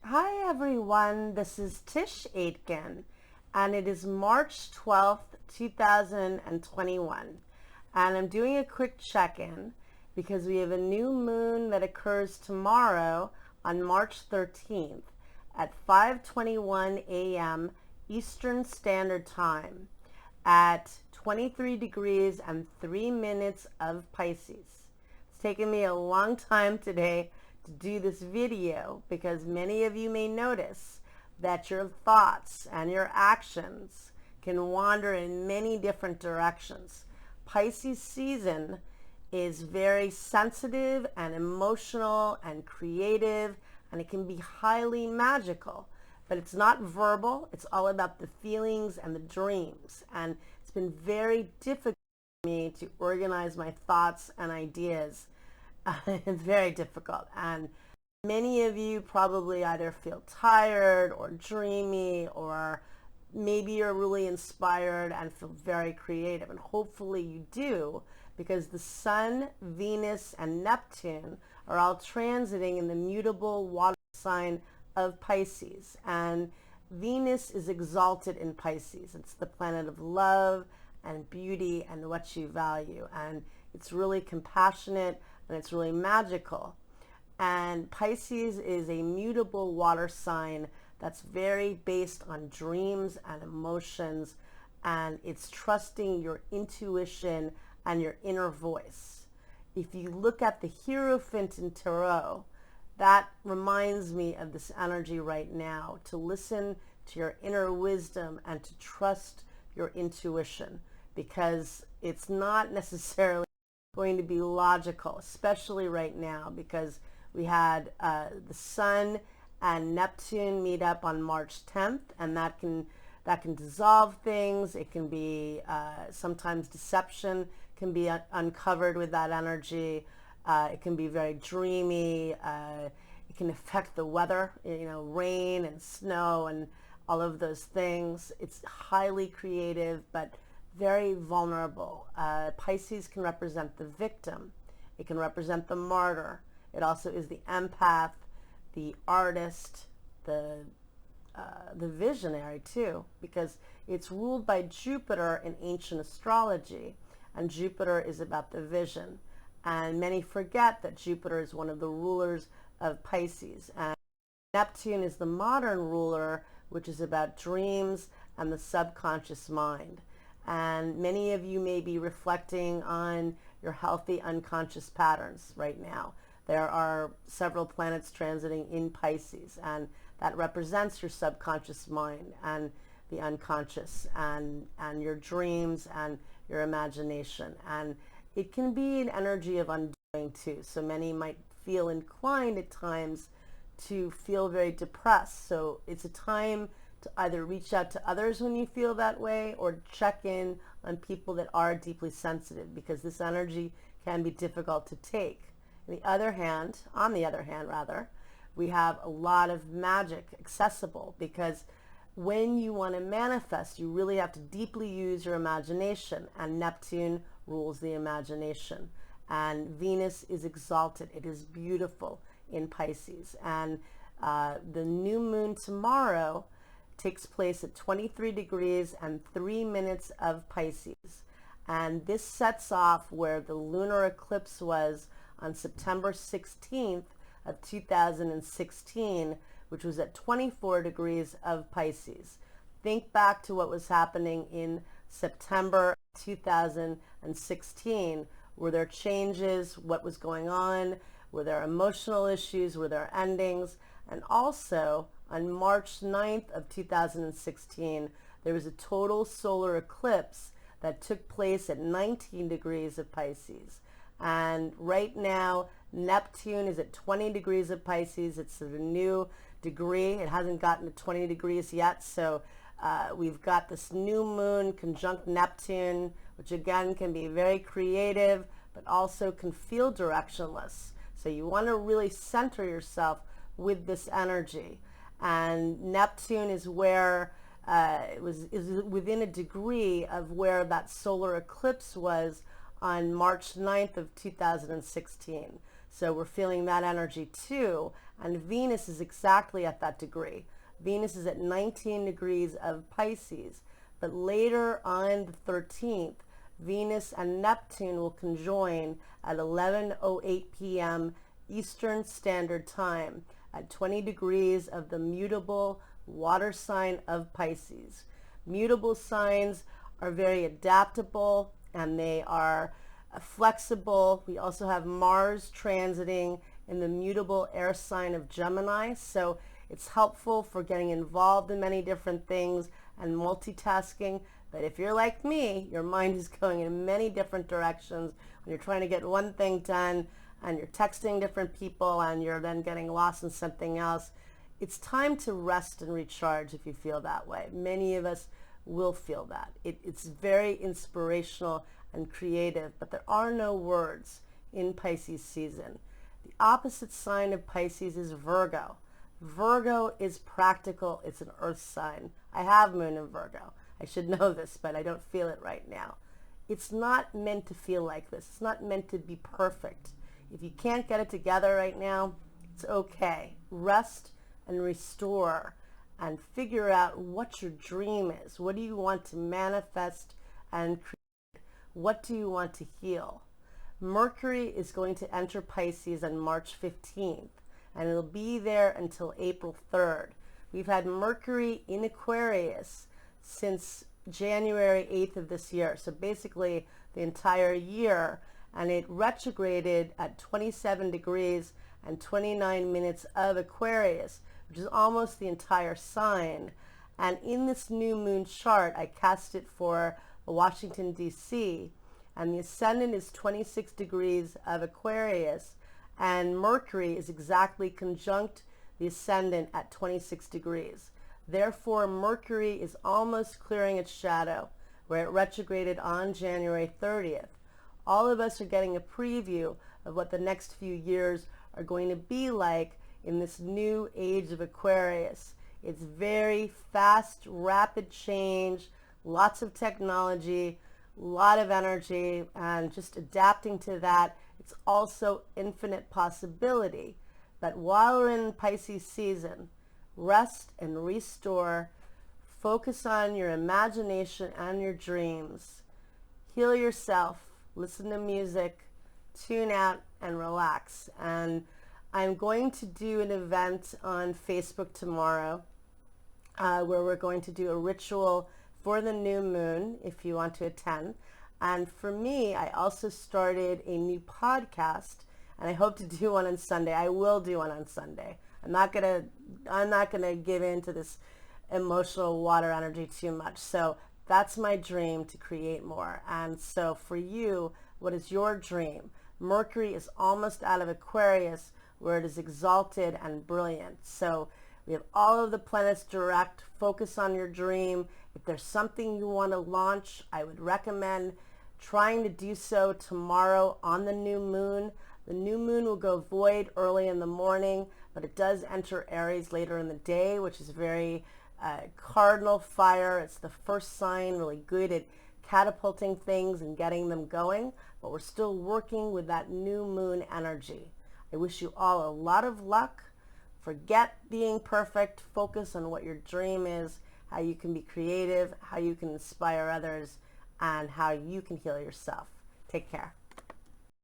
Hi everyone, this is Tisch Aitken, and it is March 12th, 2021. And I'm doing a quick check-in because we have a new moon that occurs tomorrow on March 13th at 5:21 a.m. Eastern Standard Time at 23 degrees and 3 minutes of Pisces. It's taken me a long time today to do this video because many of you may notice that your thoughts and your actions can wander in many different directions. Pisces season is very sensitive and emotional and creative, and it can be highly magical, but it's not verbal. It's all about the feelings and the dreams, and it's been very difficult for me to organize my thoughts and ideas. It's very difficult, and many of you probably either feel tired or dreamy, or maybe you're really inspired and feel very creative, and hopefully you do, because the Sun, Venus, and Neptune are all transiting in the mutable water sign of Pisces, and Venus is exalted in Pisces. It's the planet of love and beauty and what you value, and it's really compassionate and it's really magical. And Pisces is a mutable water sign that's very based on dreams and emotions, and it's trusting your intuition and your inner voice. If you look at the Hierophant in Tarot, that reminds me of this energy right now, to listen to your inner wisdom and to trust your intuition, because it's not necessarily going to be logical, especially right now, because we had the Sun and Neptune meet up on March 10th, and that can dissolve things. It can be sometimes deception can be uncovered with that energy. It can be very dreamy. It can affect the weather, rain and snow and all of those things. It's highly creative, but very vulnerable. Pisces can represent the victim. It can represent the martyr. It also is the empath, the artist, the visionary too, because it's ruled by Jupiter in ancient astrology, and Jupiter is about the vision. And many forget that Jupiter is one of the rulers of Pisces, and Neptune is the modern ruler, which is about dreams and the subconscious mind. And many of you may be reflecting on your healthy unconscious patterns right now. There are several planets transiting in Pisces, and that represents your subconscious mind and the unconscious and your dreams and your imagination. And it can be an energy of undoing too. So many might feel inclined at times to feel very depressed. So it's a time to either reach out to others when you feel that way, or check in on people that are deeply sensitive, because this energy can be difficult to take. On the other hand, we have a lot of magic accessible, because when you want to manifest, you really have to deeply use your imagination, and Neptune rules the imagination, and Venus is exalted. It is beautiful in Pisces, and the new moon tomorrow takes place at 23 degrees and 3 minutes of Pisces, and this sets off where the lunar eclipse was on September 16th of 2016, which was at 24 degrees of Pisces. Think back to what was happening in September 2016. Were there changes? What was going on? Were there emotional issues? Were there endings? And also on March 9th of 2016, there was a total solar eclipse that took place at 19 degrees of Pisces. And right now, Neptune is at 20 degrees of Pisces. It's at a new degree. It hasn't gotten to 20 degrees yet. So we've got this new moon conjunct Neptune, which again can be very creative, but also can feel directionless. So you want to really center yourself with this energy. And Neptune is where is within a degree of where that solar eclipse was on March 9th of 2016. So we're feeling that energy too. and Venus is exactly at that degree. Venus is at 19 degrees of Pisces, but later on the 13th, Venus and Neptune will conjoin at 11:08 p.m. Eastern Standard Time at 20 degrees of the mutable water sign of Pisces. Mutable signs are very adaptable and they are flexible. We also have Mars transiting in the mutable air sign of Gemini, so it's helpful for getting involved in many different things and multitasking. But if you're like me, your mind is going in many different directions when you're trying to get one thing done and you're texting different people and you're then getting lost in something else. It's time to rest and recharge if you feel that way. Many of us will feel that. It's very inspirational and creative, but there are no words in Pisces season. The opposite sign of Pisces is Virgo. Virgo is practical. It's an earth sign. I have moon in Virgo. I should know this, but I don't feel it right now. It's not meant to feel like this. It's not meant to be perfect. If you can't get it together right now, it's okay. Rest and restore and figure out what your dream is. What do you want to manifest and create? What do you want to heal? Mercury is going to enter Pisces on March 15th, and it'll be there until April 3rd. We've had Mercury in Aquarius since January 8th of this year, so basically the entire year, and it retrograded at 27 degrees and 29 minutes of Aquarius, which is almost the entire sign. And in this new moon chart, I cast it for Washington, D.C., and the ascendant is 26 degrees of Aquarius, and Mercury is exactly conjunct the ascendant at 26 degrees. Therefore, Mercury is almost clearing its shadow, where it retrograded on January 30th. All of us are getting a preview of what the next few years are going to be like in this new age of Aquarius. It's very fast, rapid change, lots of technology, a lot of energy, and just adapting to that. It's also infinite possibility. But while we're in Pisces season, rest and restore, focus on your imagination and your dreams, heal yourself, listen to music, tune out and relax. And I'm going to do an event on Facebook tomorrow where we're going to do a ritual for the new moon if you want to attend. And for me, I also started a new podcast, and I hope to do one on Sunday. I will do one on Sunday. I'm not gonna give in to this emotional water energy too much. So that's my dream, to create more. And so for you, what is your dream? Mercury is almost out of Aquarius, where it is exalted and brilliant. So we have all of the planets direct. Focus on your dream. If there's something you want to launch, I would recommend trying to do so tomorrow on the new moon. The new moon will go void early in the morning, but it does enter Aries later in the day, which is very cardinal fire. It's the first sign, really good at catapulting things and getting them going, but we're still working with that new moon energy. I wish you all a lot of luck. Forget being perfect. Focus on what your dream is, how you can be creative, how you can inspire others, and how you can heal yourself. Take care.